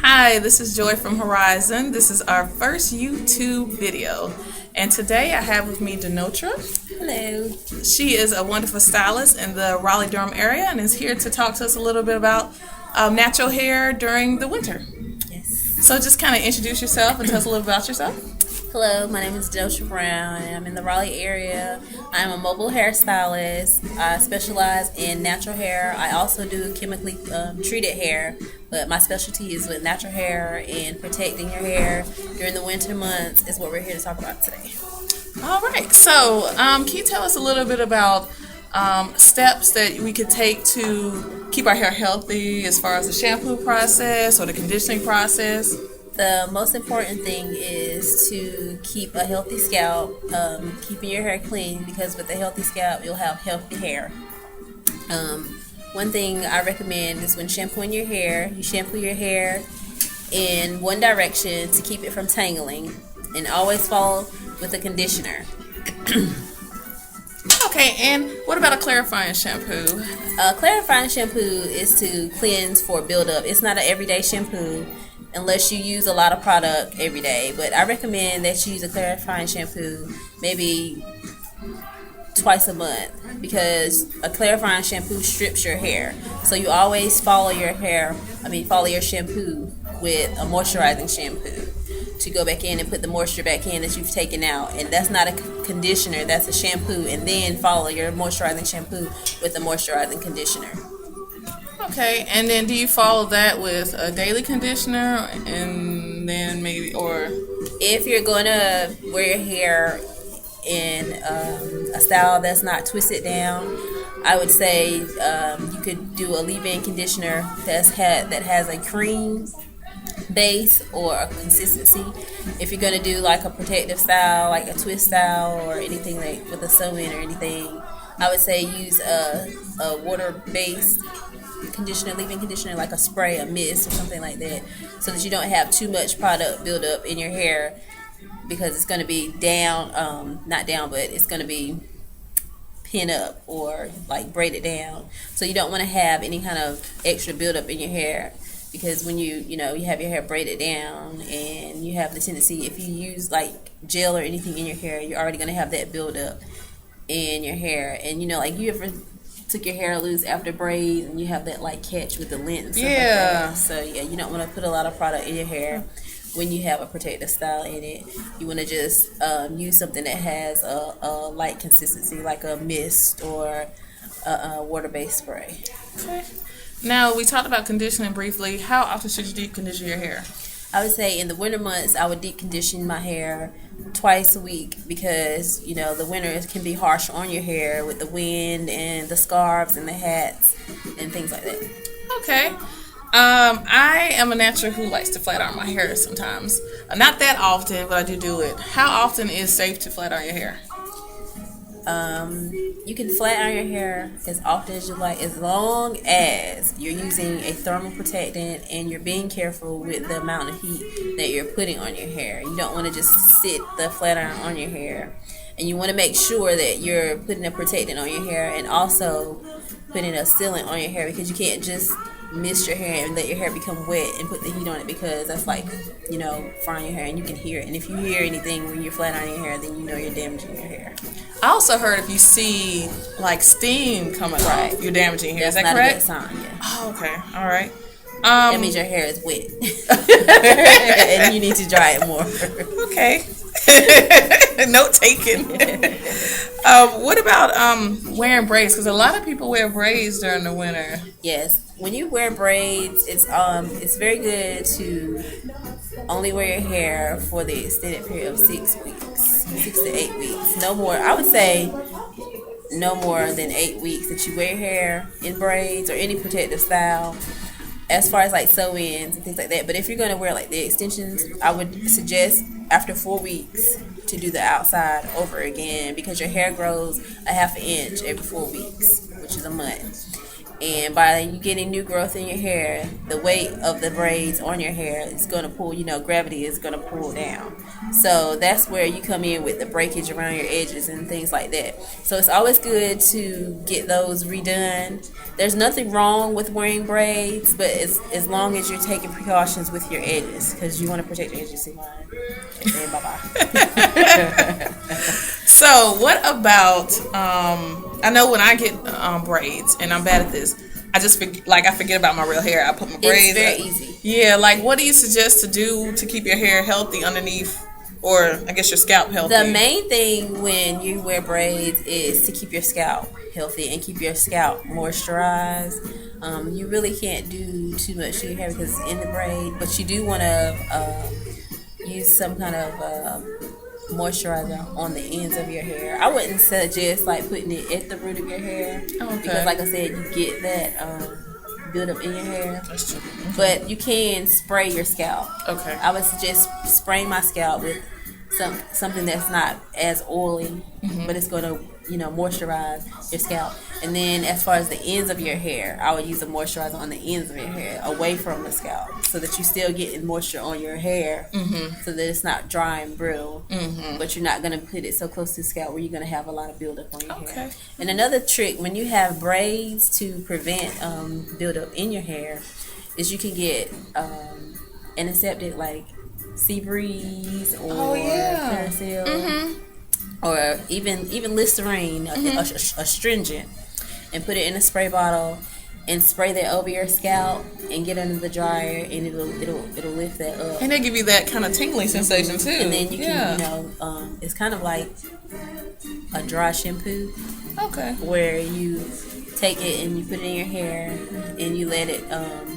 Hi, this is Joy from Hairizon. This is our first YouTube video. And today I have with me Denoltra. Hello. She is a wonderful stylist in the Raleigh-Durham area and is here to talk to us a little bit about natural hair during the winter. Yes. So just kind of introduce yourself and tell us a little about yourself. Hello, my name is Denoltra Brown and I'm in the Raleigh area. I'm a mobile hairstylist. I specialize in natural hair. I also do chemically treated hair, but my specialty is with natural hair and protecting your hair during the winter months is what we're here to talk about today. All right. So can you tell us a little bit about steps that we could take to keep our hair healthy as far as the shampoo process or the conditioning process? The most important thing is to keep a healthy scalp, keeping your hair clean, because with a healthy scalp, you'll have healthy hair. One thing I recommend is when shampooing your hair, you shampoo your hair in one direction to keep it from tangling, and always follow with a conditioner. Okay, and what about a clarifying shampoo? Clarifying shampoo is to cleanse for buildup. It's not an everyday shampoo unless you use a lot of product every day. But I recommend that you use a clarifying shampoo maybe twice a month, because a clarifying shampoo strips your hair. So you always follow your shampoo with a moisturizing shampoo to go back in and put the moisture back in that you've taken out. And that's not a conditioner, that's a shampoo. And then follow your moisturizing shampoo with a moisturizing conditioner. Okay, and then do you follow that with a daily conditioner and then maybe, or? If you're going to wear your hair in a style that's not twisted down, I would say you could do a leave-in conditioner that has a cream base or a consistency. If you're going to do like a protective style, like a twist style or anything like with a sew-in or anything, I would say use a water-based conditioner, leave-in conditioner, like a spray, a mist or something like that, so that you don't have too much product build up in your hair, because it's going to be not down, but it's going to be pin up or like braided down. So you don't want to have any kind of extra build up in your hair, because when you have your hair braided down, and you have the tendency, if you use like gel or anything in your hair, you're already going to have that build up in your hair. And like, you ever took your hair loose after braid and you have that like catch with the lint and stuff like that. So yeah, you don't want to put a lot of product in your hair when you have a protective style in it. You want to just use something that has a light consistency, like a mist or a water-based spray. Okay. Now, we talked about conditioning briefly. How often should you deep condition your hair? I would say in the winter months, I would deep condition my hair twice a week, because the winter can be harsh on your hair with the wind and the scarves and the hats and things like that. Okay. I am a natural who likes to flat iron my hair sometimes. Not that often, but I do it. How often is safe to flat iron your hair? You can flat iron your hair as often as you like, as long as you're using a thermal protectant and you're being careful with the amount of heat that you're putting on your hair. You don't want to just sit the flat iron on your hair, and you want to make sure that you're putting a protectant on your hair and also putting a sealant on your hair, because you can't just mist your hair and let your hair become wet and put the heat on it, because that's like frying your hair, and you can hear it. And if you hear anything when you're flat ironing your hair, then you're damaging your hair. I also heard if you see like steam coming off, you're damaging your hair. Is that correct? That's not a good sign. Yeah. Oh, okay. All right. That means your hair is wet, and you need to dry it more. Okay. Note taken. What about wearing braids? Because a lot of people wear braids during the winter. Yes. When you wear braids, it's very good to only wear your hair for the extended period of 6 to 8 weeks. No more. I would say no more than 8 weeks that you wear your hair in braids or any protective style, as far as like sew-ins and things like that. But if you're going to wear like the extensions, I would suggest after 4 weeks to do the outside over again, because your hair grows a half an inch every 4 weeks, which is a month. And by you getting new growth in your hair, the weight of the braids on your hair is going to pull, gravity is going to pull down. So that's where you come in with the breakage around your edges and things like that. So it's always good to get those redone. There's nothing wrong with wearing braids, but as long as you're taking precautions with your edges, because you want to protect your edges. See mine? And bye-bye. So what about, I know when I get braids, and I'm bad at this, I just I forget about my real hair. I put my braids. It's very easy. Yeah, like what do you suggest to do to keep your hair healthy underneath, or I guess your scalp healthy? The main thing when you wear braids is to keep your scalp healthy and keep your scalp moisturized. You really can't do too much to your hair because it's in the braid, but you do want to use some kind of moisturizer on the ends of your hair. I wouldn't suggest putting it at the root of your hair, because like I said, you get that build up in your hair. That's true. But you can spray your scalp. Okay. I would suggest spraying my scalp with something that's not as oily, but it's going to moisturize your scalp. And then as far as the ends of your hair, I would use a moisturizer on the ends of your hair away from the scalp, so that you still getting moisture on your hair, so that it's not dry and brittle, but you're not going to put it so close to the scalp where you're going to have a lot of buildup on your hair. And another trick when you have braids to prevent buildup in your hair is you can get antiseptic like Sea Breeze or Clearasil, or even Listerine, astringent, and put it in a spray bottle and spray that over your scalp and get under the dryer, and it'll lift that up. And they give you that kind of tingling sensation too. And then you can it's kind of like a dry shampoo. Okay. Where you take it and you put it in your hair and you let it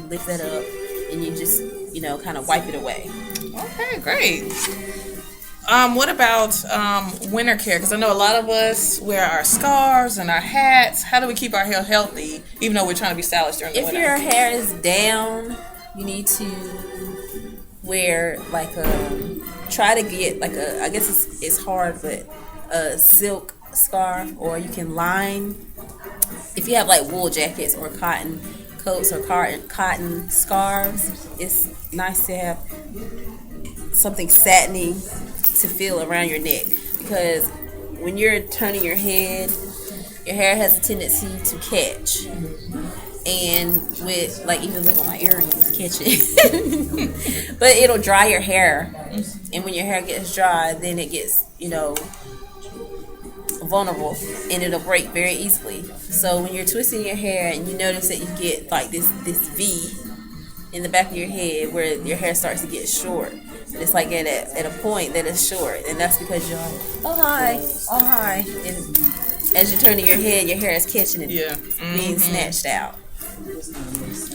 lift that up, and you just kind of wipe it away. Okay, great. What about winter care? Because I know a lot of us wear our scarves and our hats. How do we keep our hair healthy, even though we're trying to be stylish during the winter? If your hair is down, you need to wear try to get I guess it's hard, but a silk scarf, or you can line. If you have wool jackets or cotton coats or cotton scarves, it's nice to have something satiny to feel around your neck, because when you're turning your head, your hair has a tendency to catch, and with even with my earrings catching, but it'll dry your hair, and when your hair gets dry, then it gets vulnerable, and it'll break very easily. So when you're twisting your hair and you notice that you get this V in the back of your head where your hair starts to get short, it's at a point that it's short, and that's because you're oh hi, and as you're turning your head, your hair is catching it, being snatched out.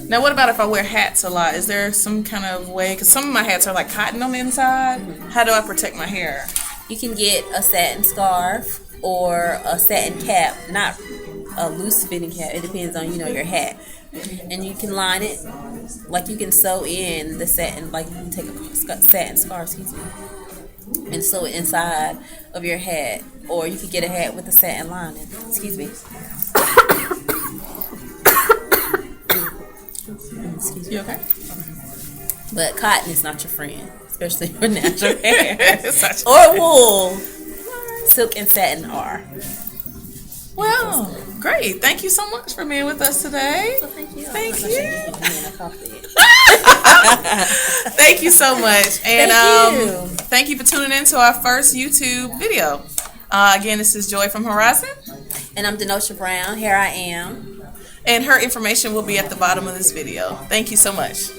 Now, what about if I wear hats a lot? Is there some kind of way? Because some of my hats are cotton on the inside. How do I protect my hair? You can get a satin scarf or a satin cap, not a loose fitting cap. It depends on your hat, and you can line it. You can sew in the satin. You can take a satin scarf, and sew it inside of your hat, or you could get a hat with a satin lining. Excuse me. You okay? But cotton is not your friend, especially for natural hair or wool. Silk and satin are. Well, great. Thank you so much for being with us today. Well, thank you. Thank you. Sure Thank you so much. And thank you for tuning in to our first YouTube video. Again, this is Joy from Hairizon. And I'm Denoltra Brown. Here I am. And her information will be at the bottom of this video. Thank you so much.